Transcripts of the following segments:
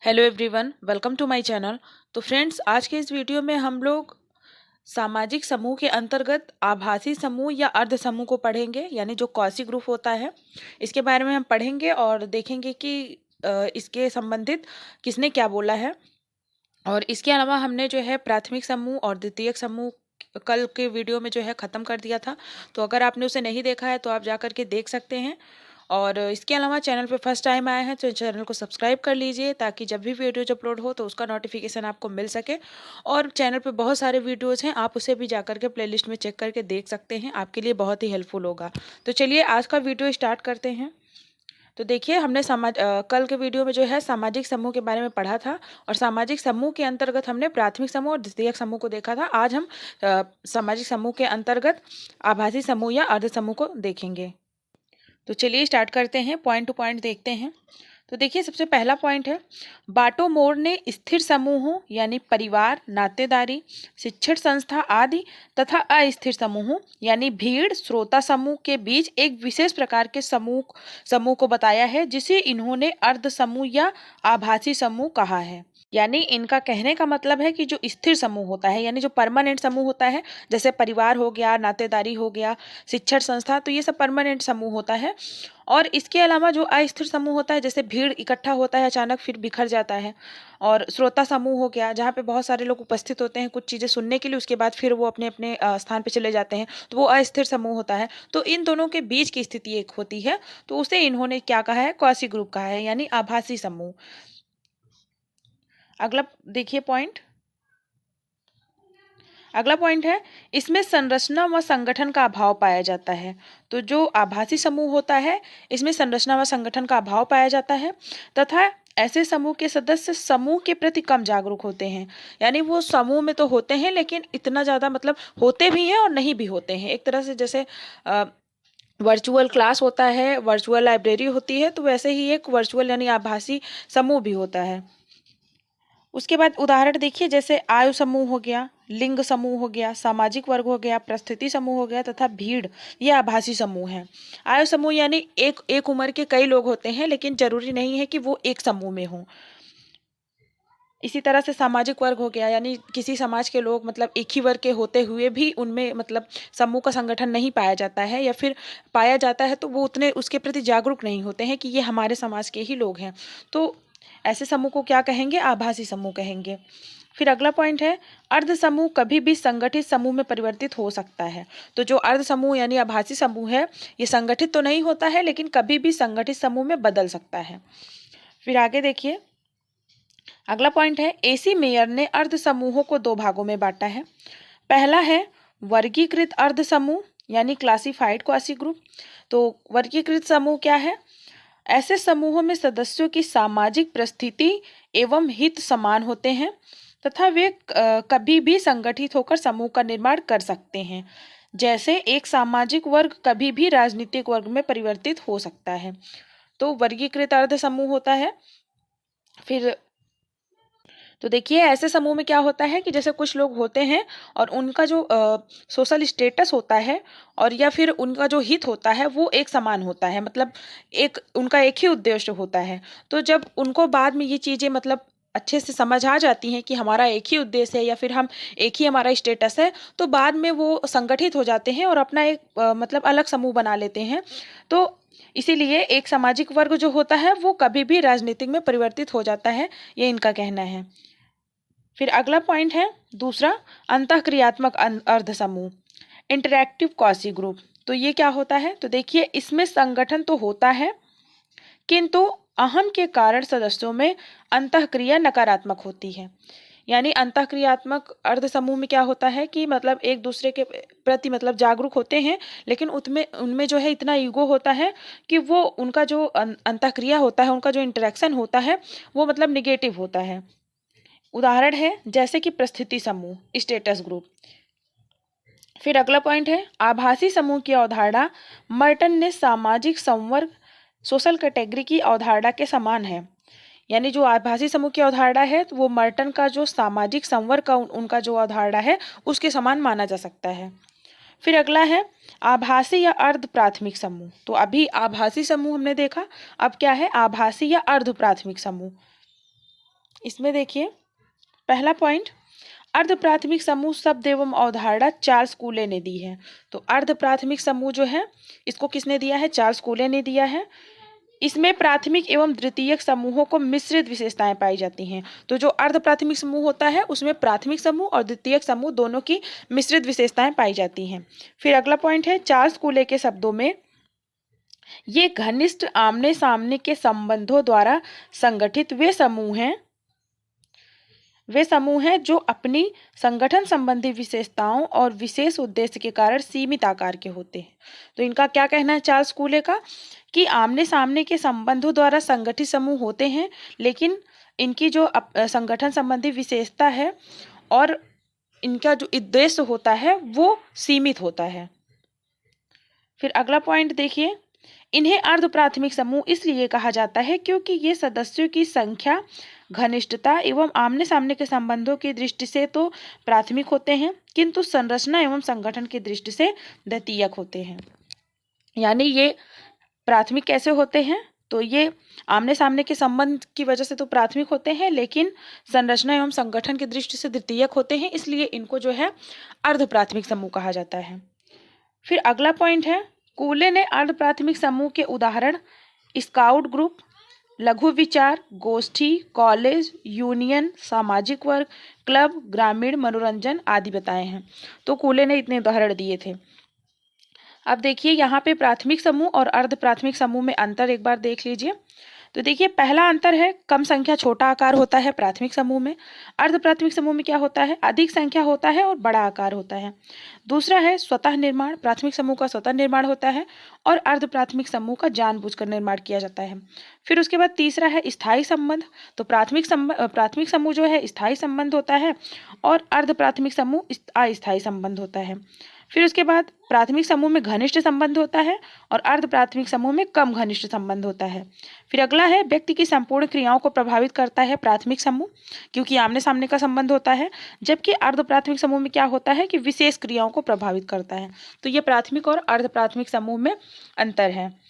Hello everyone, welcome to my channel. तो friends, आज के इस वीडियो में हम लोग सामाजिक समूह के अंतर्गत आभासी समूह या अर्ध समूह को पढ़ेंगे, यानी जो कौशी ग्रुप होता है, इसके बारे में हम पढ़ेंगे और देखेंगे कि इसके संबंधित किसने क्या बोला है। और इसके अलावा हमने जो है प्राथमिक समूह और द्वितीयक समूह कल के वीडियो में जो है ख़त्म कर दिया था। तो अगर आपने उसे नहीं देखा है तो आप जा कर के देख सकते हैं। और इसके अलावा चैनल पे फर्स्ट टाइम आए हैं तो चैनल को सब्सक्राइब कर लीजिए, ताकि जब भी वीडियो अपलोड हो तो उसका नोटिफिकेशन आपको मिल सके। और चैनल पे बहुत सारे वीडियोज़ हैं, आप उसे भी जा कर के प्लेलिस्ट में चेक करके देख सकते हैं, आपके लिए बहुत ही हेल्पफुल होगा। तो चलिए आज का वीडियो स्टार्ट करते हैं। तो देखिए, हमने कल के वीडियो में जो है सामाजिक समूह के बारे में पढ़ा था, और सामाजिक समूह के अंतर्गत हमने प्राथमिक समूह और द्वितीयक समूह को देखा था। आज हम सामाजिक समूह के अंतर्गत आभासी समूह या अर्ध समूह को देखेंगे। तो चलिए स्टार्ट करते हैं, पॉइंट टू पॉइंट देखते हैं। तो देखिए, सबसे पहला पॉइंट है, बाटो मोर ने स्थिर समूहों यानी परिवार, नातेदारी, शिक्षण संस्था आदि तथा अस्थिर समूहों यानी भीड़, श्रोता समूह के बीच एक विशेष प्रकार के समूह को बताया है, जिसे इन्होंने अर्ध समूह या आभासी समूह कहा है। यानी इनका कहने का मतलब है कि जो स्थिर समूह होता है, यानी जो परमानेंट समूह होता है, जैसे परिवार हो गया, नातेदारी हो गया, शिक्षण संस्था, तो ये सब परमानेंट समूह होता है। और इसके अलावा जो अस्थिर समूह होता है, जैसे भीड़ इकट्ठा होता है अचानक फिर बिखर जाता है। और श्रोता समूह हो गया, जहाँ पे बहुत सारे लोग उपस्थित होते हैं कुछ चीज़ें सुनने के लिए, उसके बाद फिर वो अपने अपने स्थान पे चले जाते हैं, तो वो अस्थिर समूह होता है। तो इन दोनों के बीच की स्थिति एक होती है, तो उसे इन्होंने क्या कहा है, कौशी ग्रुप कहा है, यानी आभासी समूह। अगला देखिए पॉइंट, अगला पॉइंट है, इसमें संरचना व संगठन का अभाव पाया जाता है। तो जो आभासी समूह होता है, इसमें संरचना व संगठन का अभाव पाया जाता है, तथा ऐसे समूह के सदस्य समूह के प्रति कम जागरूक होते हैं। यानी वो समूह में तो होते हैं, लेकिन इतना ज़्यादा मतलब होते भी हैं और नहीं भी होते हैं। एक तरह से जैसे वर्चुअल क्लास होता है, वर्चुअल लाइब्रेरी होती है, तो वैसे ही एक वर्चुअल यानी आभासी समूह भी होता है। उसके बाद उदाहरण देखिए, जैसे आयु समूह हो गया, लिंग समूह हो गया, सामाजिक वर्ग हो गया, परिस्थिति समूह हो गया तथा भीड़, ये आभासी समूह है। आयु समूह यानी एक एक उम्र के कई लोग होते हैं, लेकिन जरूरी नहीं है कि वो एक समूह में हों। इसी तरह से सामाजिक वर्ग हो गया, यानी किसी समाज के लोग मतलब एक ही वर्ग के होते हुए भी उनमें मतलब समूह का संगठन नहीं पाया जाता है, या फिर पाया जाता है तो वो उतने उसके प्रति जागरूक नहीं होते हैं कि ये हमारे समाज के ही लोग हैं। तो ऐसे समूह को क्या कहेंगे, आभासी समूह कहेंगे। फिर अगला पॉइंट है, अर्ध समूह कभी भी संगठित समूह में परिवर्तित हो सकता है। तो जो अर्ध समूह यानी आभासी समूह है, ये संगठित तो नहीं होता है, लेकिन कभी भी संगठित समूह में बदल सकता है। फिर आगे देखिए, अगला पॉइंट है, एसी मेयर ने अर्ध समूहों को दो भागों में बांटा है। पहला है वर्गीकृत अर्ध समूह यानी क्लासिफाइड क्वासी ग्रुप। तो वर्गीकृत समूह क्या है, ऐसे समूहों में सदस्यों की सामाजिक परिस्थिति एवं हित समान होते हैं, तथा वे कभी भी संगठित होकर समूह का निर्माण कर सकते हैं। जैसे एक सामाजिक वर्ग कभी भी राजनीतिक वर्ग में परिवर्तित हो सकता है। तो वर्गीकृत अर्ध समूह होता है। फिर तो देखिए, ऐसे समूह में क्या होता है कि जैसे कुछ लोग होते हैं और उनका जो सोशल स्टेटस होता है और या फिर उनका जो हित होता है वो एक समान होता है, मतलब एक उनका एक ही उद्देश्य होता है। तो जब उनको बाद में ये चीज़ें मतलब अच्छे से समझ आ जाती हैं कि हमारा एक ही उद्देश्य है या फिर हम एक ही हमारा स्टेटस है, तो बाद में वो संगठित हो जाते हैं और अपना एक मतलब अलग समूह बना लेते हैं। तो इसीलिए एक सामाजिक वर्ग जो होता है वो कभी भी राजनीतिक में परिवर्तित हो जाता है, ये इनका कहना है। फिर अगला पॉइंट है दूसरा, अंतःक्रियात्मक अर्ध समूह, इंटरैक्टिव क्वासी ग्रुप। तो ये क्या होता है, तो देखिए, इसमें संगठन तो होता है, किंतु अहम के कारण सदस्यों में अंतःक्रिया नकारात्मक होती है। यानी अंतःक्रियात्मक अर्ध समूह में क्या होता है कि मतलब एक दूसरे के प्रति मतलब जागरूक होते हैं, लेकिन उनमें उनमें जो है इतना ईगो होता है कि वो उनका जो अंतःक्रिया होता है, उनका जो इंटरेक्शन होता है, वो मतलब निगेटिव होता है। उदाहरण है जैसे कि परिस्थिति समूह, स्टेटस ग्रुप। फिर अगला पॉइंट है, आभासी समूह की अवधारणा मर्टन ने सामाजिक संवर्ग, सोशल कैटेगरी की अवधारणा के समान है। यानी जो आभासी समूह की अवधारणा है, तो वो मर्टन का जो सामाजिक संवर्ग का उनका जो अवधारणा है उसके समान माना जा सकता है। फिर अगला है आभासी या अर्ध प्राथमिक समूह। तो अभी आभासी समूह हमने देखा, अब क्या है, आभासी या अर्ध प्राथमिक समूह। इसमें देखिए पहला पॉइंट, अर्ध प्राथमिक समूह शब्द एवं अवधारणा चार्ल्स कूले ने दी है। तो अर्ध प्राथमिक समूह जो है इसको किसने दिया है? चार्ल्स कूले ने दिया है। इसमें प्राथमिक एवं द्वितीयक समूहों को मिश्रित विशेषताएं पाई जाती हैं। तो जो अर्ध प्राथमिक समूह होता है उसमें प्राथमिक समूह और द्वितीयक समूह दोनों की मिश्रित विशेषताएं पाई जाती हैं। फिर अगला पॉइंट है, चार्ल्स कूले के शब्दों में ये घनिष्ठ आमने सामने के संबंधों द्वारा संगठित वे समूह हैं जो अपनी संगठन संबंधी विशेषताओं और विशेष उद्देश्य के कारण सीमित आकार के होते हैं। तो इनका क्या कहना है चार्ल्स कूले का, कि आमने सामने के संबंधों द्वारा संगठित समूह होते हैं, लेकिन इनकी जो संगठन संबंधी विशेषता है और इनका जो उद्देश्य होता है वो सीमित होता है। फिर अगला पॉइंट देखिए, इन्हें अर्ध प्राथमिक समूह इसलिए कहा जाता है क्योंकि ये सदस्यों की संख्या, घनिष्ठता एवं आमने सामने के संबंधों की दृष्टि से तो प्राथमिक होते हैं, किंतु संरचना एवं संगठन की दृष्टि से द्वितीयक होते हैं। यानी ये प्राथमिक कैसे होते हैं? तो ये आमने सामने के संबंध की वजह से तो प्राथमिक होते हैं, लेकिन संरचना एवं संगठन की दृष्टि से द्वितीयक होते हैं, इसलिए इनको जो है अर्ध प्राथमिक समूह कहा जाता है। फिर अगला पॉइंट है, कूले ने अर्ध प्राथमिक समूह के उदाहरण स्काउट ग्रुप, लघु विचार, गोष्ठी, कॉलेज, यूनियन, सामाजिक वर्ग, क्लब, ग्रामीण मनोरंजन आदि बताए हैं। तो कूले ने इतने उदाहरण दिए थे। अब देखिए यहाँ पे प्राथमिक समूह और अर्ध प्राथमिक समूह में अंतर एक बार देख लीजिए। तो देखिए पहला अंतर है, कम संख्या छोटा आकार होता है प्राथमिक समूह में। अर्ध प्राथमिक समूह में क्या होता है? अधिक संख्या होता है और बड़ा आकार होता है। दूसरा है स्वतः निर्माण, प्राथमिक समूह का स्वतः निर्माण होता है और अर्ध प्राथमिक समूह का जानबूझकर निर्माण किया जाता है। फिर उसके बाद तीसरा है स्थायी संबंध। तो प्राथमिक समूह जो है स्थायी संबंध होता है और अर्ध प्राथमिक समूह अस्थायी संबंध होता है। फिर उसके बाद प्राथमिक समूह में घनिष्ठ संबंध होता है और अर्ध प्राथमिक समूह में कम घनिष्ठ संबंध होता है। फिर अगला है, व्यक्ति की संपूर्ण क्रियाओं को प्रभावित करता है प्राथमिक समूह, क्योंकि आमने सामने का संबंध होता है, जबकि अर्ध प्राथमिक समूह में क्या होता है कि विशेष क्रियाओं को प्रभावित करता है। तो ये प्राथमिक और अर्ध प्राथमिक समूह में अंतर है।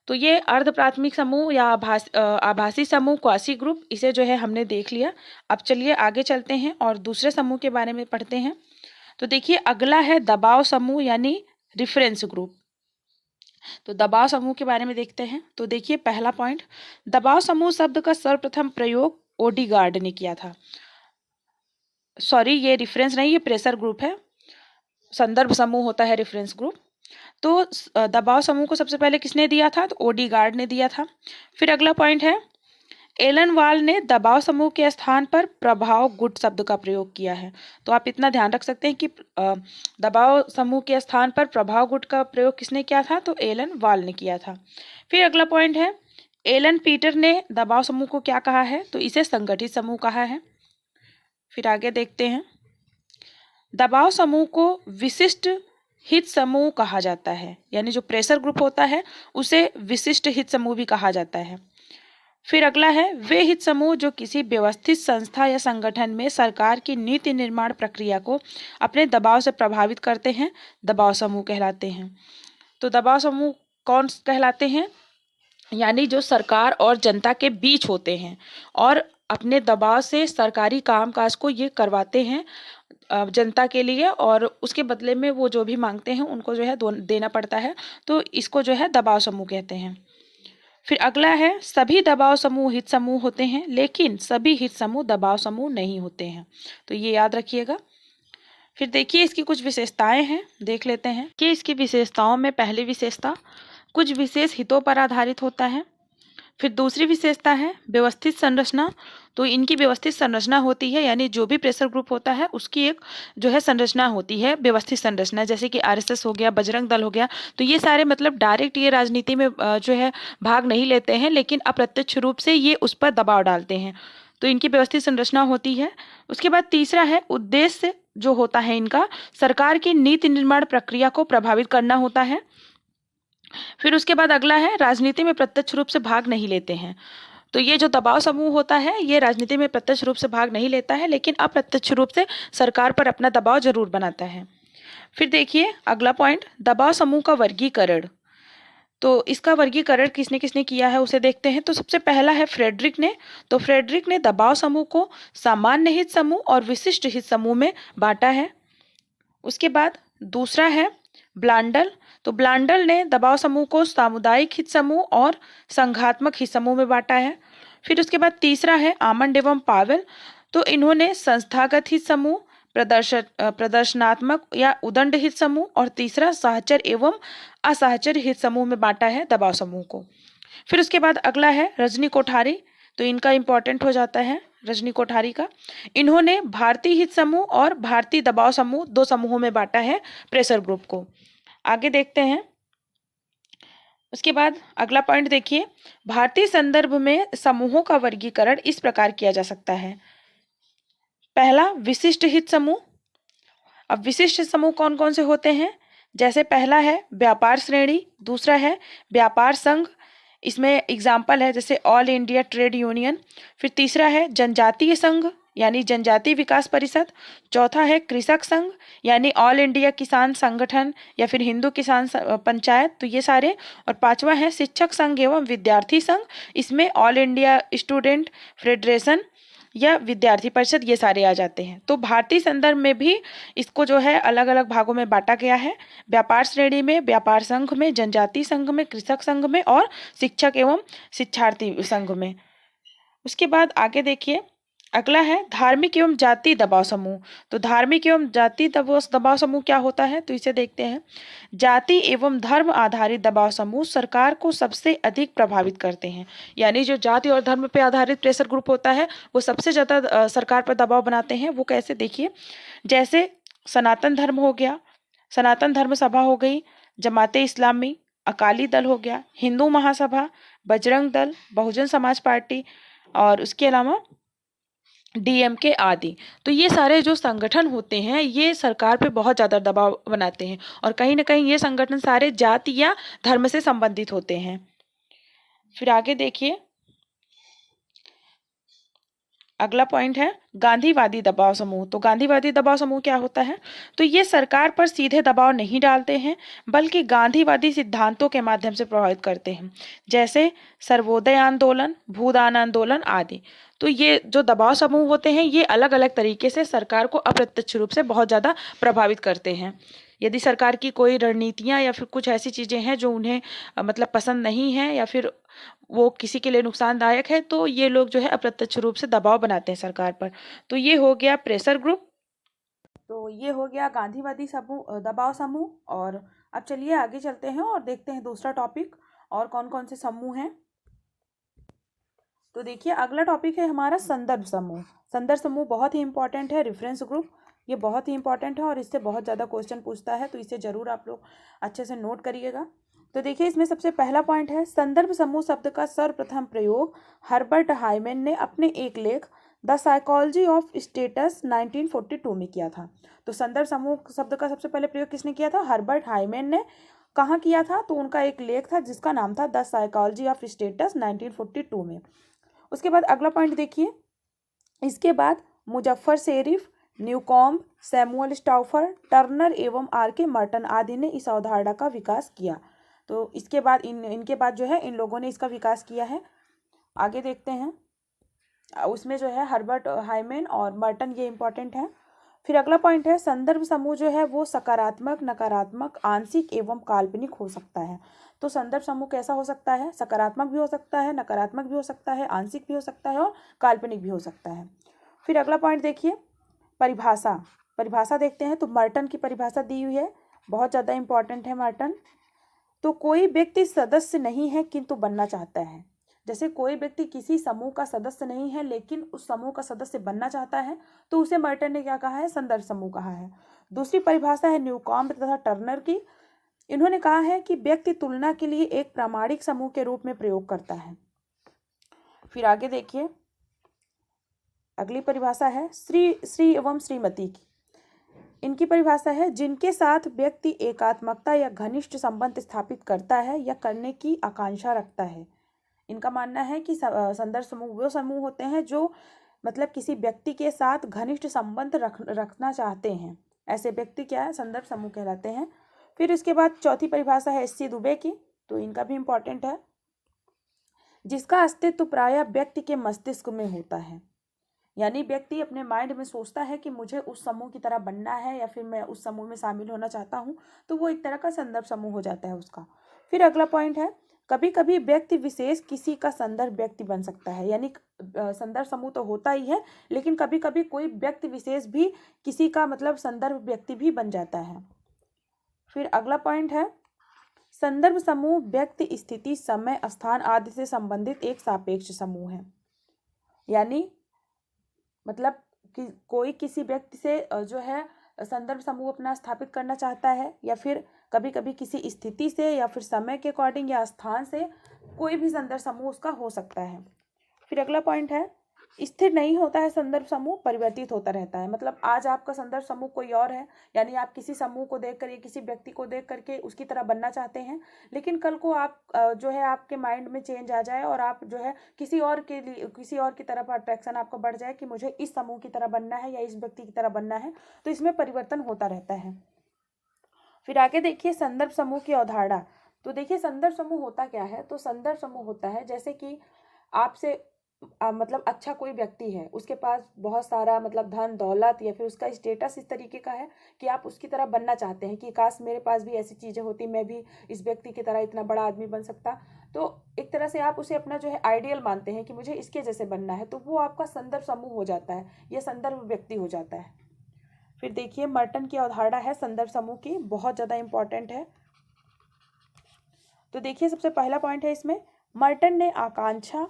तो ये अर्ध प्राथमिक समूह या आभासी समूह, क्वासी ग्रुप, इसे जो है हमने देख लिया। अब चलिए आगे चलते हैं और दूसरे समूह के बारे में पढ़ते हैं। तो देखिए अगला है दबाव समूह यानी रिफरेंस ग्रुप। तो दबाव समूह के बारे में देखते हैं। तो देखिए पहला पॉइंट, दबाव समूह शब्द का सर्वप्रथम प्रयोग ओडीगार्ड ने किया था। सॉरी, ये रिफरेंस नहीं, ये प्रेशर ग्रुप है। संदर्भ समूह होता है रेफरेंस ग्रुप। तो दबाव समूह को सबसे पहले किसने दिया था? तो ओडीगार्ड ने दिया था। फिर अगला पॉइंट है, एलन वाल ने दबाव समूह के स्थान पर प्रभाव गुट शब्द का प्रयोग किया है। तो आप इतना ध्यान रख सकते हैं कि दबाव समूह के स्थान पर प्रभाव गुट का प्रयोग किसने किया था? तो एलन वाल ने किया था। फिर अगला पॉइंट है, एलन पीटर ने दबाव समूह को क्या कहा है? तो इसे संगठित समूह कहा है। फिर आगे देखते हैं, दबाव समूह को विशिष्ट हित समूह कहा जाता है, यानी जो प्रेशर ग्रुप होता है उसे विशिष्ट हित समूह भी कहा जाता है। फिर अगला है, वे हित समूह जो किसी व्यवस्थित संस्था या संगठन में सरकार की नीति निर्माण प्रक्रिया को अपने दबाव से प्रभावित करते हैं, दबाव समूह कहलाते हैं। तो दबाव समूह कौन कहलाते हैं? यानी जो सरकार और जनता के बीच होते हैं और अपने दबाव से सरकारी कामकाज को ये करवाते हैं जनता के लिए, और उसके बदले में वो जो भी मांगते हैं उनको जो है देना पड़ता है। तो इसको जो है दबाव समूह कहते हैं। फिर अगला है, सभी दबाव समूह हित समूह होते हैं, लेकिन सभी हित समूह दबाव समूह नहीं होते हैं। तो ये याद रखिएगा। फिर देखिए इसकी कुछ विशेषताएं हैं, देख लेते हैं कि इसकी विशेषताओं में पहली विशेषता, कुछ विशेष हितों पर आधारित होता है। फिर दूसरी विशेषता है व्यवस्थित संरचना। तो इनकी व्यवस्थित संरचना होती है, यानी जो भी प्रेशर ग्रुप होता है उसकी एक जो है संरचना होती है, व्यवस्थित संरचना, जैसे कि आरएसएस हो गया, बजरंग दल हो गया। तो ये सारे मतलब डायरेक्ट ये राजनीति में जो है भाग नहीं लेते हैं, लेकिन अप्रत्यक्ष रूप से ये उस पर दबाव डालते हैं। तो इनकी व्यवस्थित संरचना होती है। उसके बाद तीसरा है, उद्देश्य जो होता है इनका सरकार की नीति निर्माण प्रक्रिया को प्रभावित करना होता है। फिर उसके बाद अगला है, राजनीति में प्रत्यक्ष रूप से भाग नहीं लेते हैं। तो ये जो दबाव समूह होता है ये राजनीति में प्रत्यक्ष रूप से भाग नहीं लेता है, लेकिन अप्रत्यक्ष रूप से सरकार पर अपना दबाव जरूर बनाता है। फिर देखिए अगला पॉइंट, दबाव समूह का वर्गीकरण। तो इसका वर्गीकरण किसने किसने किया है उसे देखते हैं। तो सबसे पहला है फ्रेडरिक ने। तो फ्रेडरिक ने दबाव समूह को सामान्य हित समूह और विशिष्ट हित समूह में बांटा है। उसके बाद दूसरा है ब्लांडल। तो ब्लांडल ने दबाव समूह को सामुदायिक हित समूह और संघात्मक हित समूह में बांटा है। फिर उसके बाद तीसरा है आमंड एवं पावेल। तो इन्होंने संस्थागत हित समूह, प्रदर्शनात्मक या उदंड हित समूह और तीसरा सहचर एवं असहचर हित समूह में बांटा है दबाव समूह को। फिर उसके बाद अगला है रजनी कोठारी। तो इनका इंपॉर्टेंट हो जाता है रजनी कोठारी का। इन्होंने भारतीय हित समूह और भारतीय दबाव समूह दो समूहों में बांटा है प्रेशर ग्रुप को। आगे देखते हैं। उसके बाद अगला पॉइंट देखिए, भारतीय संदर्भ में समूहों का वर्गीकरण इस प्रकार किया जा सकता है। पहला विशिष्ट हित समूह। अब विशिष्ट समूह कौन कौन से होते हैं, जैसे पहला है व्यापार श्रेणी, दूसरा है व्यापार संघ, इसमें एग्जाम्पल है जैसे ऑल इंडिया ट्रेड यूनियन। फिर तीसरा है जनजातीय संघ यानी जनजातीय विकास परिषद। चौथा है कृषक संघ यानी ऑल इंडिया किसान संगठन या फिर हिंदू किसान पंचायत, तो ये सारे। और पांचवा है शिक्षक संघ एवं विद्यार्थी संघ, इसमें ऑल इंडिया स्टूडेंट फेडरेशन या विद्यार्थी परिषद, ये सारे आ जाते हैं। तो भारतीय संदर्भ में भी इसको जो है अलग अलग भागों में बांटा गया है, व्यापार श्रेणी में, व्यापार संघ में, जनजातीय संघ में, कृषक संघ में और शिक्षक एवं शिक्षार्थी संघ में। उसके बाद आगे देखिए, अगला है धार्मिक एवं जाति दबाव समूह। तो धार्मिक एवं जाति दबाव समूह क्या होता है, तो इसे देखते हैं। जाति एवं धर्म आधारित दबाव समूह सरकार को सबसे अधिक प्रभावित करते हैं। यानी जो जाति और धर्म पे आधारित प्रेशर ग्रुप होता है वो सबसे ज़्यादा सरकार पर दबाव बनाते हैं। वो कैसे, देखिए, जैसे सनातन धर्म हो गया, सनातन धर्म सभा हो गई, जमाते इस्लामी, अकाली दल हो गया, हिंदू महासभा, बजरंग दल, बहुजन समाज पार्टी और उसके अलावा डीएमके आदि। तो ये सारे जो संगठन होते हैं ये सरकार पे बहुत ज़्यादा दबाव बनाते हैं और कहीं ना कहीं ये संगठन सारे जाति या धर्म से संबंधित होते हैं। फिर आगे देखिए, अगला पॉइंट है गांधीवादी दबाव समूह। तो गांधीवादी दबाव समूह क्या होता है, तो ये सरकार पर सीधे दबाव नहीं डालते हैं बल्कि गांधीवादी सिद्धांतों के माध्यम से प्रभावित करते हैं, जैसे सर्वोदय आंदोलन, भूदान आंदोलन आदि। तो ये जो दबाव समूह होते हैं ये अलग अलग तरीके से सरकार को अप्रत्यक्ष रूप से बहुत ज़्यादा प्रभावित करते हैं। यदि सरकार की कोई रणनीतियाँ या फिर कुछ ऐसी चीज़ें हैं जो उन्हें मतलब पसंद नहीं है या फिर वो किसी के लिए नुकसानदायक है, तो ये लोग जो है अप्रत्यक्ष रूप से दबाव बनाते हैं सरकार पर। तो ये हो गया प्रेशर ग्रुप, तो ये हो गया गांधीवादी समूह दबाव समूह। और अब चलिए आगे चलते हैं और देखते हैं दूसरा टॉपिक और कौन कौन से समूह हैं। तो देखिए अगला टॉपिक है हमारा संदर्भ समूह। संदर्भ समूह बहुत ही इंपॉर्टेंट है, रेफरेंस ग्रुप, ये बहुत ही इंपॉर्टेंट है और इससे बहुत ज़्यादा क्वेश्चन पूछता है, तो इसे जरूर आप लोग अच्छे से नोट करिएगा। तो देखिए इसमें सबसे पहला पॉइंट है संदर्भ समूह शब्द का सर्वप्रथम प्रयोग हर्बर्ट हाइमन ने अपने एक लेख द साइकोलॉजी ऑफ स्टेटस 1942 में किया था। तो संदर्भ समूह शब्द का सबसे पहले प्रयोग किसने किया था, हर्बर्ट हाइमन ने। कहाँ किया था, तो उनका एक लेख था जिसका नाम था द साइकोलॉजी ऑफ स्टेटस 1942 में। उसके बाद अगला पॉइंट देखिए, इसके बाद Muzaffar sheriff, Newcomb, Samuel स्टाउफर, Turner एवं आर के मर्टन आदि ने इस अवधारणा का विकास किया। तो इसके बाद इनके बाद जो है इन लोगों ने इसका विकास किया है। आगे देखते हैं, उसमें जो है हर्बर्ट हाइमन और मर्टन, ये इंपॉर्टेंट है। फिर अगला पॉइंट है संदर्भ समूह जो है वो सकारात्मक, नकारात्मक, आंशिक एवं काल्पनिक हो सकता है। तो संदर्भ समूह कैसा हो सकता है, सकारात्मक भी हो सकता है, नकारात्मक भी हो सकता है, आंशिक भी हो सकता है और काल्पनिक भी हो सकता है। फिर अगला पॉइंट देखिए परिभाषा। परिभाषा देखते हैं, तो मर्टन की परिभाषा दी हुई है, बहुत ज़्यादा इंपॉर्टेंट है मर्टन। तो कोई व्यक्ति सदस्य नहीं है किंतु बनना चाहता है। जैसे कोई व्यक्ति किसी समूह का सदस्य नहीं है लेकिन उस समूह का सदस्य बनना चाहता है, तो उसे मर्टन ने क्या कहा है, संदर्भ समूह कहा है। दूसरी परिभाषा है न्यूकॉम्ब तथा टर्नर की। इन्होंने कहा है कि व्यक्ति तुलना के लिए एक प्रामाणिक समूह के रूप में प्रयोग करता है। फिर आगे देखिए, अगली परिभाषा है श्री एवं श्रीमती की। इनकी परिभाषा है जिनके साथ व्यक्ति एकात्मकता या घनिष्ठ संबंध स्थापित करता है या करने की आकांक्षा रखता है। इनका मानना है कि संदर्भ समूह वो समूह होते हैं जो मतलब किसी व्यक्ति के साथ घनिष्ठ संबंध रखना चाहते हैं, ऐसे व्यक्ति क्या है, संदर्भ समूह कहलाते हैं। फिर इसके बाद चौथी परिभाषा है एस सी दुबे की। तो इनका भी इम्पोर्टेंट है। जिसका अस्तित्व प्रायः व्यक्ति के मस्तिष्क में होता है, यानी व्यक्ति अपने माइंड में सोचता है कि मुझे उस समूह की तरह बनना है या फिर मैं उस समूह में शामिल होना चाहता हूँ, तो वो एक तरह का संदर्भ समूह हो जाता है उसका। फिर अगला पॉइंट है, कभी कभी व्यक्ति विशेष किसी का संदर्भ व्यक्ति बन सकता है, यानी संदर्भ समूह तो होता ही है, लेकिन कभी कभी कोई व्यक्ति विशेष भी किसी का मतलब संदर्भ व्यक्ति भी बन जाता है। फिर अगला पॉइंट है, संदर्भ समूह व्यक्ति, स्थिति, समय, स्थान आदि से संबंधित एक सापेक्ष समूह है। यानी मतलब कि कोई किसी व्यक्ति से जो है संदर्भ समूह अपना स्थापित करना चाहता है, या फिर कभी कभी किसी स्थिति से या फिर समय के अकॉर्डिंग या स्थान से कोई भी संदर्भ समूह उसका हो सकता है। फिर अगला पॉइंट है, स्थिर नहीं होता है संदर्भ समूह, परिवर्तित होता रहता है। मतलब आज आपका संदर्भ समूह कोई और है, यानी आप किसी समूह को देख कर या किसी व्यक्ति को देख करके उसकी तरह बनना चाहते हैं, लेकिन कल को आप जो है आपके माइंड में चेंज आ जाए और आप जो है किसी और के लिए किसी और की तरफ अट्रैक्शन आपको बढ़ जाए कि मुझे इस समूह की तरह बनना है या इस व्यक्ति की तरह बनना है, तो इसमें परिवर्तन होता रहता है। फिर आगे देखिए संदर्भ समूह की अवधारणा। तो देखिए संदर्भ समूह होता क्या है, तो संदर्भ समूह होता है जैसे कि आपसे मतलब अच्छा कोई व्यक्ति है, उसके पास बहुत सारा मतलब धन दौलत या फिर उसका स्टेटस इस तरीके का है कि आप उसकी तरह बनना चाहते हैं कि काश मेरे पास भी ऐसी चीज़ें होती, मैं भी इस व्यक्ति की तरह इतना बड़ा आदमी बन सकता। तो एक तरह से आप उसे अपना जो है आइडियल मानते हैं कि मुझे इसके जैसे बनना है, तो वो आपका संदर्भ समूह हो जाता है, यह संदर्भ व्यक्ति हो जाता है। फिर देखिए मर्टन की अवधारणा है संदर्भ समूह की, बहुत ज़्यादा इंपॉर्टेंट है। तो देखिए सबसे पहला पॉइंट है इसमें, मर्टन ने आकांक्षा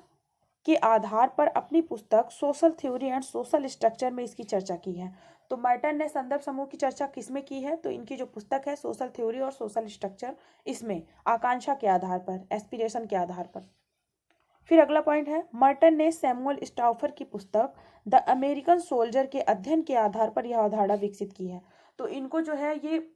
के आधार पर अपनी पुस्तक social theory and social structure में इसकी चर्चा की है। तो मर्टन ने संदर्भ समूह की चर्चा किसमें की है, तो इनकी जो पुस्तक है सोशल थ्योरी और सोशल स्ट्रक्चर, इसमें आकांक्षा के आधार पर, एस्पिरेशन के आधार पर। फिर अगला पॉइंट है, मर्टन ने सैमुअल स्टाउफर की पुस्तक द अमेरिकन सोल्जर के अध्ययन के आधार पर यह अवधारणा विकसित की है। तो इनको जो है ये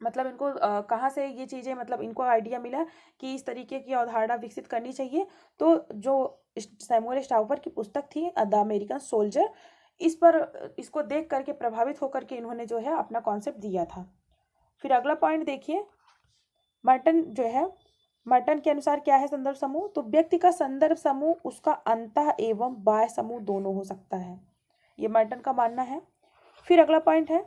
मतलब इनको कहाँ से ये चीज़ें मतलब इनको आइडिया मिला कि इस तरीके की अवधारणा विकसित करनी चाहिए, तो जो सैमुअल स्टाउफर की पुस्तक थी द अमेरिकन सोल्जर, इस पर इसको देख करके प्रभावित होकर के इन्होंने जो है अपना कॉन्सेप्ट दिया था। फिर अगला पॉइंट देखिए, मर्टन जो है, मर्टन के अनुसार क्या है संदर्भ समूह, तो व्यक्ति का संदर्भ समूह उसका अंतः एवं बाह्य समूह दोनों हो सकता है, ये मर्टन का मानना है। फिर अगला पॉइंट है,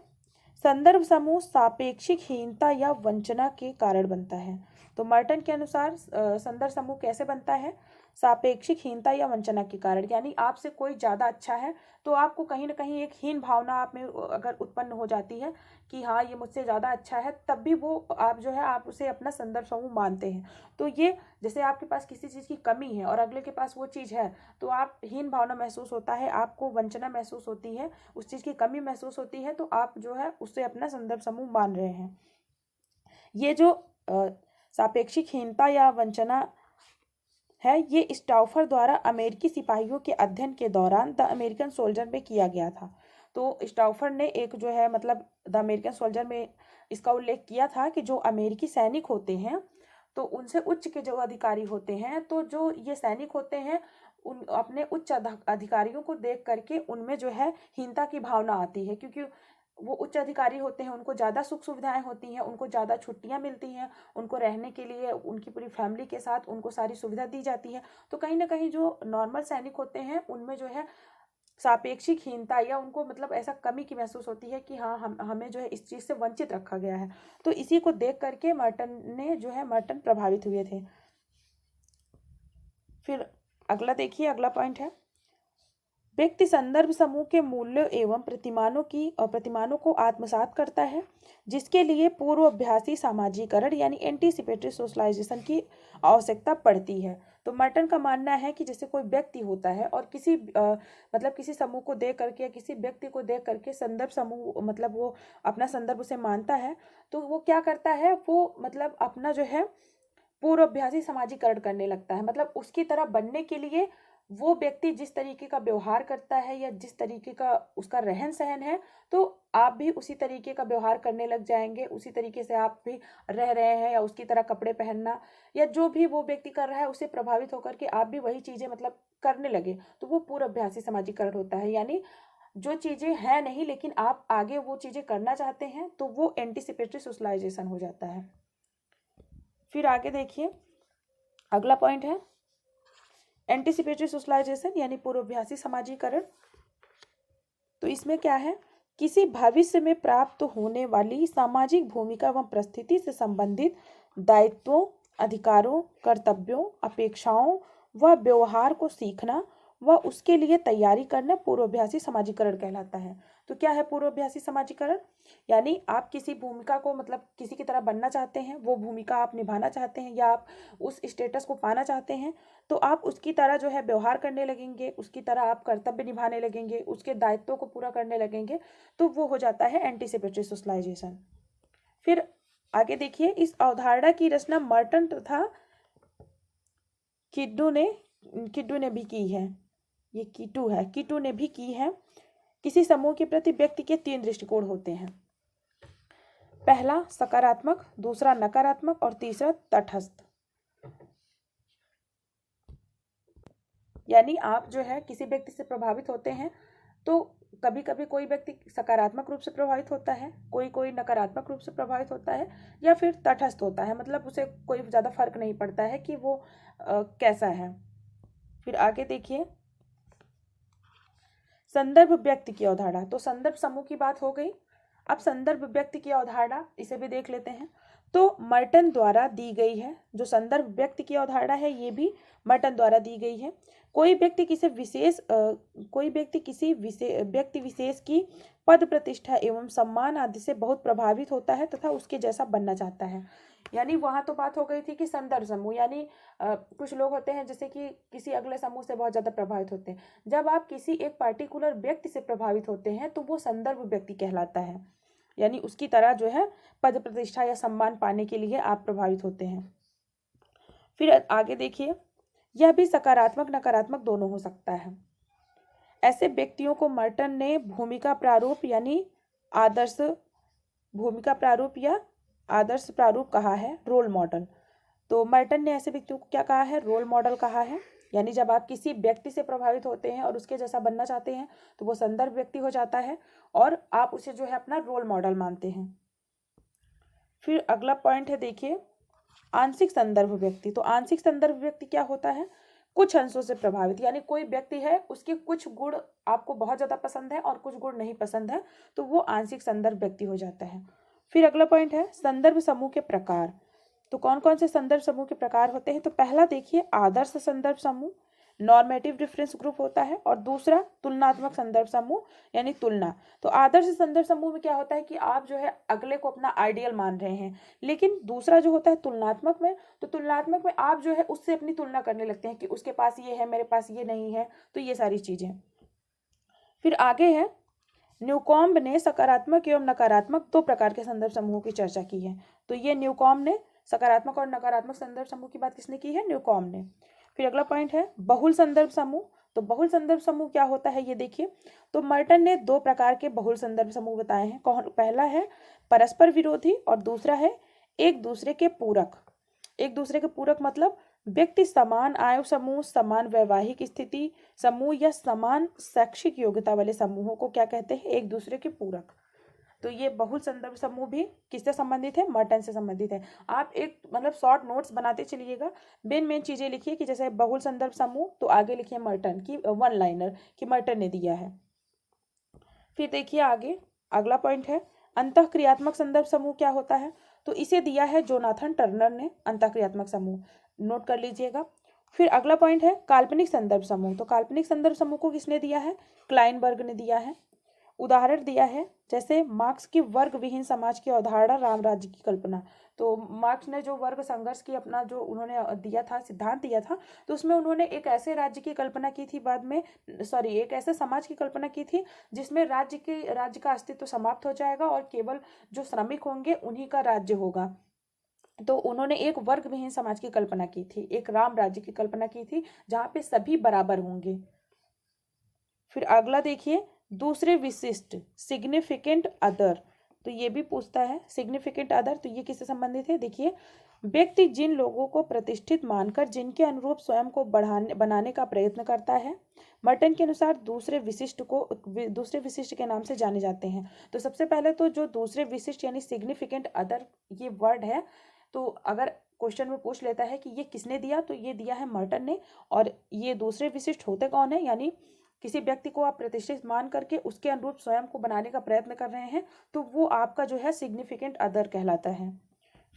संदर्भ समूह सापेक्षिक हीनता या वंचना के कारण बनता है। तो मर्टन के अनुसार संदर्भ समूह कैसे बनता है, सापेक्षिक हीनता या वंचना के कारण, यानी आपसे कोई ज़्यादा अच्छा है तो आपको कहीं ना कहीं एक हीन भावना आप में अगर उत्पन्न हो जाती है कि हाँ ये मुझसे ज़्यादा अच्छा है, तब भी वो आप जो है आप उसे अपना संदर्भ समूह मानते हैं। तो ये जैसे आपके पास किसी चीज़ की कमी है और अगले के पास वो चीज़ है, तो आप हीन भावना महसूस होता है, आपको वंचना महसूस होती है, उस चीज़ की कमी महसूस होती है, तो आप जो है उससे अपना संदर्भ समूह मान रहे हैं। ये जो सापेक्षिक हीनता या वंचना है, ये स्टाउफर द्वारा अमेरिकी सिपाहियों के अध्ययन के दौरान द अमेरिकन सोल्जर में किया गया था। तो स्टाउफर ने एक जो है मतलब द अमेरिकन सोल्जर में इसका उल्लेख किया था कि जो अमेरिकी सैनिक होते हैं तो उनसे उच्च के जो अधिकारी होते हैं, तो जो ये सैनिक होते हैं उन अपने उच्च अधिकारियों को देख करके उनमें जो है हीनता की भावना आती है, क्योंकि वो उच्च अधिकारी होते हैं, उनको ज़्यादा सुख सुविधाएं होती हैं, उनको ज़्यादा छुट्टियां मिलती हैं, उनको रहने के लिए उनकी पूरी फैमिली के साथ उनको सारी सुविधा दी जाती है। तो कहीं ना कहीं जो नॉर्मल सैनिक होते हैं उनमें जो है सापेक्षिक हीनता या उनको मतलब ऐसा कमी की महसूस होती है कि हाँ हम हमें जो है इस चीज़ से वंचित रखा गया है। तो इसी को देख करके मर्टन प्रभावित हुए थे। फिर अगला देखिए, अगला पॉइंट है, व्यक्ति संदर्भ समूह के मूल्यों एवं प्रतिमानों को आत्मसात करता है, जिसके लिए पूर्वाभ्यासी सामाजिकरण यानी एंटीसिपेटरी सोशलाइजेशन की आवश्यकता पड़ती है। तो मर्टन का मानना है कि जैसे कोई व्यक्ति होता है और किसी मतलब किसी समूह को देख करके या किसी व्यक्ति को देख करके संदर्भ समूह मतलब वो अपना संदर्भ उसे मानता है, तो वो क्या करता है, वो मतलब अपना जो है पूर्वाभ्यासी सामाजिकरण करने लगता है। मतलब उसकी तरह बनने के लिए वो व्यक्ति जिस तरीके का व्यवहार करता है या जिस तरीके का उसका रहन सहन है, तो आप भी उसी तरीके का व्यवहार करने लग जाएंगे, उसी तरीके से आप भी रह रहे हैं, या उसकी तरह कपड़े पहनना या जो भी वो व्यक्ति कर रहा है उससे प्रभावित होकर के आप भी वही चीज़ें मतलब करने लगे, तो वो पूर्वाभ्यासी सामाजिकरण होता है। यानी जो चीज़ें हैं नहीं लेकिन आप आगे वो चीज़ें करना चाहते हैं, तो वो एंटीसिपेटरी सोशलाइजेशन हो जाता है। फिर आगे देखिए, अगला पॉइंट है एंटीसिपेटरी सोशलाइजेशन यानी पूर्वाभासी समाजीकरण। तो इसमें क्या है, किसी भविष्य में प्राप्त होने वाली सामाजिक भूमिका एवं परिस्थिति से संबंधित दायित्वों, अधिकारों, कर्तव्यों, अपेक्षाओं व व्यवहार को सीखना व उसके लिए तैयारी करना पूर्वाभासी समाजीकरण कहलाता है। तो क्या है पूर्वाभासी समाजीकरण? यानी आप किसी भूमिका को मतलब किसी की तरह बनना चाहते हैं, वो भूमिका आप निभाना चाहते हैं या आप उस स्टेटस को पाना चाहते हैं, तो आप उसकी तरह जो है व्यवहार करने लगेंगे, उसकी तरह आप कर्तव्य निभाने लगेंगे, उसके दायित्वों को पूरा करने लगेंगे, तो वो हो जाता है एंटीसिपेटरी सोशलाइजेशन। फिर आगे देखिए, इस अवधारणा की रचना मर्टन तथा किड्डू ने भी की है। ये कीटू ने भी की है। किसी समूह के प्रति व्यक्ति के 3 दृष्टिकोण होते हैं। पहला सकारात्मक, दूसरा नकारात्मक और तीसरा तटस्थ। यानी आप जो है किसी व्यक्ति से प्रभावित होते हैं तो कभी कभी कोई व्यक्ति सकारात्मक रूप से प्रभावित होता है, कोई नकारात्मक रूप से प्रभावित होता है, या फिर तटस्थ होता है, मतलब उसे कोई ज़्यादा फर्क नहीं पड़ता है कि वो कैसा है। फिर आगे देखिए, संदर्भ व्यक्ति की अवधारणा। तो संदर्भ समूह की बात हो गई, अब संदर्भ व्यक्ति की अवधारणा इसे भी देख लेते हैं। तो मर्टन द्वारा दी गई है, जो संदर्भ व्यक्ति की अवधारणा है ये भी मर्टन द्वारा दी गई है। कोई व्यक्ति किसी व्यक्ति विशेष की पद प्रतिष्ठा एवं सम्मान आदि से बहुत प्रभावित होता है तथा उसके जैसा बनना चाहता है। यानी वहां तो बात हो गई थी कि संदर्भ समूह, यानी कुछ लोग होते हैं जैसे कि किसी अगले समूह से बहुत ज्यादा प्रभावित होते हैं। जब आप किसी एक पार्टिकुलर व्यक्ति से प्रभावित होते हैं तो वो संदर्भ व्यक्ति कहलाता है, यानी उसकी तरह जो है पद प्रतिष्ठा या सम्मान पाने के लिए आप प्रभावित होते हैं। फिर आगे देखिए, यह भी सकारात्मक नकारात्मक दोनों हो सकता है। ऐसे व्यक्तियों को मर्टन ने भूमिका प्रारूप या आदर्श प्रारूप कहा है, रोल मॉडल। तो मर्टन ने ऐसे व्यक्तियों को क्या कहा है, रोल मॉडल कहा है। यानी जब आप किसी व्यक्ति से प्रभावित होते हैं और उसके जैसा बनना चाहते हैं तो वो संदर्भ व्यक्ति हो जाता है और आप उसे जो है अपना रोल मॉडल मानते हैं। फिर अगला पॉइंट है देखिए, आंशिक संदर्भ व्यक्ति। तो आंशिक संदर्भ व्यक्ति क्या होता है, कुछ अंशों से प्रभावित, यानी कोई व्यक्ति है उसके कुछ गुण आपको बहुत ज्यादा पसंद है और कुछ गुण नहीं पसंद है, तो वो आंशिक संदर्भ व्यक्ति हो जाता है। फिर अगला पॉइंट है संदर्भ समूह के प्रकार। तो कौन कौन से संदर्भ समूह के प्रकार होते हैं, तो पहला देखिए आदर्श संदर्भ समूह, नॉर्मेटिव रेफरेंस ग्रुप होता है, और दूसरा तुलनात्मक संदर्भ समूह यानी तुलना। तो आदर्श संदर्भ समूह में क्या होता है कि आप जो है अगले को अपना आइडियल मान रहे हैं, लेकिन दूसरा जो होता है तुलनात्मक में, तो तुलनात्मक में आप जो है उससे अपनी तुलना करने लगते हैं कि उसके पास ये है, मेरे पास ये नहीं है, तो ये सारी चीजें। फिर आगे है, न्यूकॉम्ब ने सकारात्मक एवं नकारात्मक 2 प्रकार के संदर्भ समूहों की चर्चा की है। तो ये न्यूकॉम्ब ने सकारात्मक और नकारात्मक संदर्भ समूह की बात किसने की है, न्यूकॉम्ब ने। फिर अगला पॉइंट है बहुल संदर्भ समूह। तो बहुल संदर्भ समूह क्या होता है ये देखिए, तो मर्टन ने 2 प्रकार के बहुल संदर्भ समूह बताए हैं। पहला है परस्पर विरोधी और दूसरा है एक दूसरे के पूरक। एक दूसरे के पूरक मतलब व्यक्ति समान आयु समूह, समान वैवाहिक स्थिति समूह या समान शैक्षिक योग्यता वाले समूहों को क्या कहते हैं, एक दूसरे के पूरक। तो ये बहुल संदर्भ समूह भी किससे संबंधित है, मर्टन से संबंधित है। आप एक मतलब शॉर्ट नोट्स बनाते चलिएगा, मेन चीजें लिखिए कि जैसे बहुल संदर्भ समूह तो आगे लिखिए मर्टन की 1 लाइनर कि मर्टन ने दिया है। फिर देखिए आगे अगला पॉइंट है अंतःक्रियात्मक संदर्भ समूह क्या होता है, तो इसे दिया है जोनाथन टर्नर ने, अंतःक्रियात्मक समूह नोट कर लीजिएगा। फिर अगला पॉइंट है काल्पनिक संदर्भ समूह। तो काल्पनिक संदर्भ समूह को किसने दिया है, क्लाइनबर्ग ने दिया है। उदाहरण दिया है जैसे मार्क्स की वर्ग विहीन समाज की अवधारणा, राम राज्य की कल्पना। तो मार्क्स ने जो वर्ग संघर्ष की अपना जो उन्होंने दिया था, सिद्धांत दिया था, तो उसमें उन्होंने एक ऐसे राज्य की कल्पना की थी एक ऐसे समाज की कल्पना की थी जिसमें राज्य का अस्तित्व समाप्त हो जाएगा और केवल जो श्रमिक होंगे उन्हीं का राज्य होगा। तो उन्होंने एक वर्ग विहीन समाज की कल्पना की थी, एक राम राज्य की कल्पना की थी जहां पे सभी बराबर होंगे। फिर अगला देखिए दूसरे विशिष्ट, सिग्निफिकेंट अदर। तो ये भी पूछता है सिग्निफिकेंट अदर, तो ये किससे संबंधित है, देखिए व्यक्ति जिन लोगों को प्रतिष्ठित मानकर जिनके अनुरूप स्वयं को बनाने का प्रयत्न करता है। मर्टन के अनुसार दूसरे विशिष्ट के नाम से जाने जाते हैं। तो सबसे पहले तो जो दूसरे विशिष्ट यानी सिग्निफिकेंट अदर ये वर्ड है, तो अगर क्वेश्चन में पूछ लेता है कि ये किसने दिया, तो ये दिया है मर्टन ने। और ये दूसरे विशिष्ट होते कौन है, यानी किसी व्यक्ति को आप प्रतिष्ठित मान करके उसके अनुरूप स्वयं को बनाने का प्रयत्न कर रहे हैं, तो वो आपका जो है सिग्निफिकेंट अदर कहलाता है।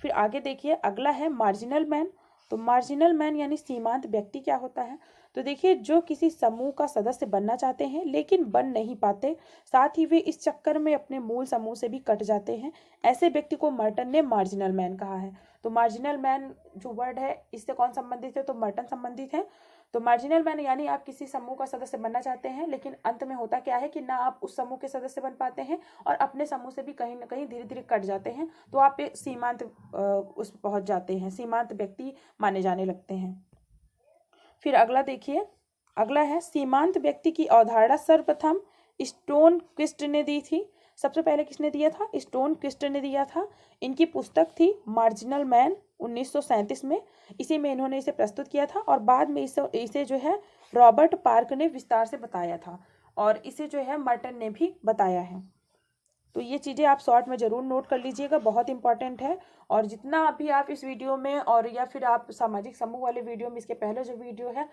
फिर आगे देखिए, अगला है मार्जिनल मैन। तो मार्जिनल मैन यानी सीमांत व्यक्ति क्या होता है, तो देखिए जो किसी समूह का सदस्य बनना चाहते हैं लेकिन बन नहीं पाते, साथ ही वे इस चक्कर में अपने मूल समूह से भी कट जाते हैं, ऐसे व्यक्ति को मर्टन ने मार्जिनल मैन कहा है। तो मार्जिनल मैन जो वर्ड है इससे कौन संबंधित है, तो मर्टन संबंधित है। तो मार्जिनल मैन यानी आप किसी समूह का सदस्य बनना चाहते हैं लेकिन अंत में होता क्या है कि ना आप उस समूह के सदस्य बन पाते हैं और अपने समूह से भी कहीं ना कहीं धीरे धीरे कट जाते हैं, तो आप एक सीमांत उस पहुंच जाते हैं, सीमांत व्यक्ति माने जाने लगते हैं। फिर अगला देखिए, अगला है सीमांत व्यक्ति की अवधारणा सर्वप्रथम स्टोन क्विस्ट ने दी थी। सबसे पहले किसने दिया था, स्टोन क्विस्ट ने दिया था। इनकी पुस्तक थी मार्जिनल मैन 1937 में, इसी में इन्होंने इसे प्रस्तुत किया था और बाद में इसे जो है रॉबर्ट पार्क ने विस्तार से बताया था और इसे जो है मर्टन ने भी बताया है। तो ये चीज़ें आप शॉर्ट में ज़रूर नोट कर लीजिएगा, बहुत इंपॉर्टेंट है। और जितना अभी आप इस वीडियो में और या फिर आप सामाजिक समूह वाले वीडियो में, इसके पहले जो वीडियो है,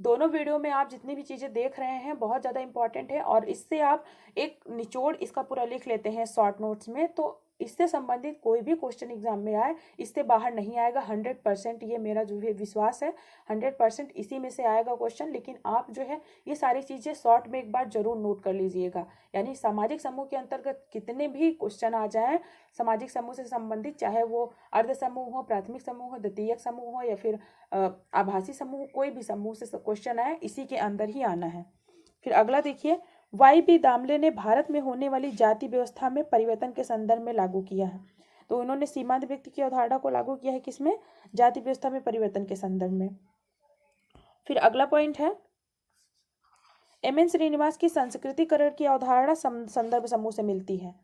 दोनों वीडियो में आप जितनी भी चीज़ें देख रहे हैं बहुत ज़्यादा इंपॉर्टेंट है और इससे आप एक निचोड़ इसका पूरा लिख लेते हैं शॉर्ट नोट्स में, तो इससे संबंधित कोई भी क्वेश्चन एग्जाम में आए इससे बाहर नहीं आएगा। 100% ये मेरा जो है विश्वास है, 100% इसी में से आएगा क्वेश्चन। लेकिन आप जो है ये सारी चीज़ें शॉर्ट में एक बार जरूर नोट कर लीजिएगा, यानी सामाजिक समूह के अंतर्गत कितने भी क्वेश्चन आ जाएं सामाजिक समूह से संबंधित, चाहे वो अर्ध समूह हो, प्राथमिक समूह हो, द्वितीयक समूह हो या फिर आभासी समूह, कोई भी समूह से क्वेश्चन आए इसी के अंदर ही आना है। फिर अगला देखिए, वाई बी दामले ने भारत में होने वाली जाति व्यवस्था में परिवर्तन के संदर्भ में लागू किया है। तो उन्होंने सीमांत व्यक्ति की अवधारणा को लागू किया है किसमें, जाति व्यवस्था में परिवर्तन के संदर्भ में। फिर अगला पॉइंट है एम.एन. श्रीनिवास की संस्कृतिकरण की अवधारणा संदर्भ समूह से मिलती है।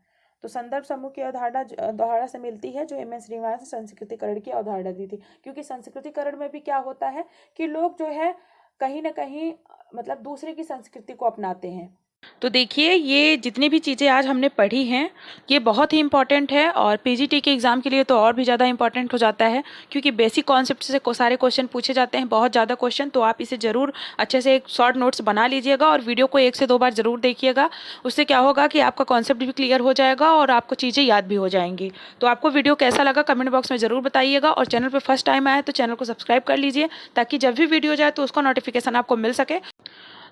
तो संदर्भ समूह की अवधारणा से मिलती है जो एम.एन. श्रीनिवास ने संस्कृतिकरण की अवधारणा दी थी, क्योंकि संस्कृतिकरण में भी क्या होता है कि लोग जो है कहीं ना कहीं मतलब दूसरे की संस्कृति को अपनाते हैं। तो देखिए ये जितनी भी चीज़ें आज हमने पढ़ी हैं ये बहुत ही इंपॉर्टेंट है और पीजीटी के एग्ज़ाम के लिए तो और भी ज़्यादा इंपॉर्टेंट हो जाता है, क्योंकि बेसिक कॉन्सेप्ट से सारे क्वेश्चन पूछे जाते हैं, बहुत ज़्यादा क्वेश्चन। तो आप इसे ज़रूर अच्छे से एक शॉर्ट नोट्स बना लीजिएगा और वीडियो को 1 से 2 बार ज़रूर देखिएगा। उससे क्या होगा कि आपका कॉन्सेप्ट भी क्लियर हो जाएगा और आपको चीज़ें याद भी हो जाएंगी। तो आपको वीडियो कैसा लगा कमेंट बॉक्स में ज़रूर बताइएगा और चैनल पर फर्स्ट टाइम आया तो चैनल को सब्सक्राइब कर लीजिए ताकि जब भी वीडियो जाए तो उसका नोटिफिकेशन आपको मिल सके।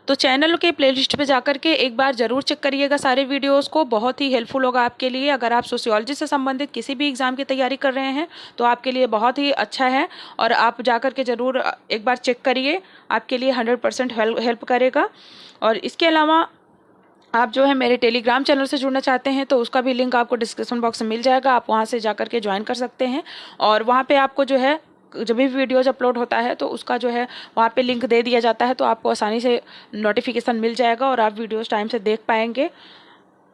तो चैनल के प्लेलिस्ट पे जाकर के एक बार ज़रूर चेक करिएगा सारे वीडियोस को, बहुत ही हेल्पफुल होगा आपके लिए। अगर आप सोशियोलॉजी से संबंधित किसी भी एग्ज़ाम की तैयारी कर रहे हैं तो आपके लिए बहुत ही अच्छा है और आप जाकर के ज़रूर एक बार चेक करिए, आपके लिए 100% हेल्प करेगा। और इसके अलावा आप जो है मेरे टेलीग्राम चैनल से जुड़ना चाहते हैं तो उसका भी लिंक आपको डिस्क्रिप्शन बॉक्स में मिल जाएगा, आप वहाँ से जाकर के ज्वाइन कर सकते हैं। और वहाँ पे आपको जो है जब भी वीडियोज अपलोड होता है तो उसका जो है वहाँ पे लिंक दे दिया जाता है, तो आपको आसानी से नोटिफिकेशन मिल जाएगा और आप वीडियोज टाइम से देख पाएंगे।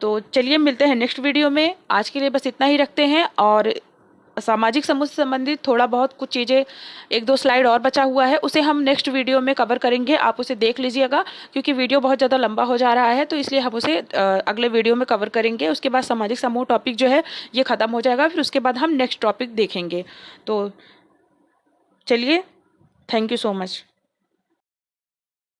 तो चलिए मिलते हैं नेक्स्ट वीडियो में, आज के लिए बस इतना ही रखते हैं। और सामाजिक समूह से संबंधित थोड़ा बहुत कुछ चीज़ें 1-2 स्लाइड और बचा हुआ है, उसे हम नेक्स्ट वीडियो में कवर करेंगे, आप उसे देख लीजिएगा क्योंकि वीडियो बहुत ज़्यादा लंबा हो जा रहा है, तो इसलिए हम उसे अगले वीडियो में कवर करेंगे। उसके बाद सामाजिक समूह टॉपिक जो है ये ख़त्म हो जाएगा, फिर उसके बाद हम नेक्स्ट टॉपिक देखेंगे। तो चलिए, थैंक यू सो मच।